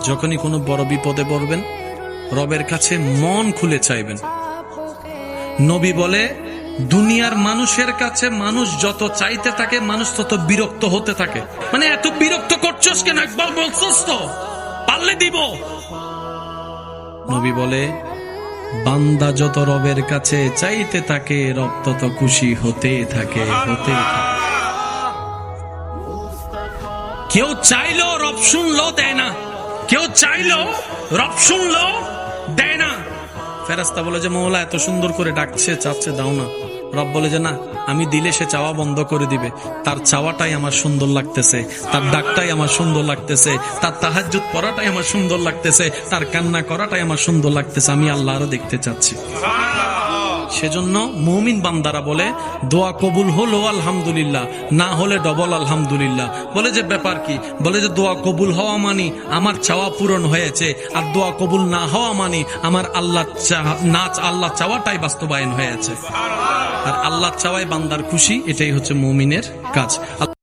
যখনই কোনো বড় বিপদে পড়বেন রবের কাছে মন খুলে চাইবেন। নবী বলে দুনিয়ার মানুষের কাছে মানুষ যত চাইতে থাকে মানুষ তত বিরক্ত হতে থাকে। মানে এত বিরক্ত করছস কেন, একবার বলছস তো, পারলে দিব। নবী বলে বান্দা যত রবের কাছে চাইতে থাকে রব তত খুশি হতে থাকে। কেউ চাইলো রব শুনলো দেয় না, কেউ চাইলো রব শুনলো দেয় না। ফেরেশতা বলে যে মওলা এত সুন্দর করে ডাকছে চাচ্ছে দাও না। রব বলে যে না, আমি দিলে সে চাওয়া বন্ধ করে দিবে। তার চাওয়াটাই আমার সুন্দর লাগতেছে, তার ডাকটাই আমার সুন্দর লাগতেছে, তার তাহাজ্জুদ পড়াটাই আমার সুন্দর লাগতেছে, তার কান্না করাটাই আমার সুন্দর লাগতেছে। আমি আল্লাহ আরো দেখতে চাচ্ছি। সেজন্য মুমিন বান্দারা বলে দোয়া কবুল হলো আলহামদুলিল্লাহ, না হলে ডবল আলহামদুলিল্লাহ। বলে যে ব্যাপার কি? বলে যে দোয়া কবুল হওয়া মানি আমার চাওয়া পূরণ হয়েছে, আর দোয়া কবুল না হওয়া মানি আমার আল্লাহ চাওয়াটাই বাস্তবায়ন হয়েছে। আর আল্লাহ চাওয়ায় বান্দার খুশি, এটাই হচ্ছে মুমিনের কাজ।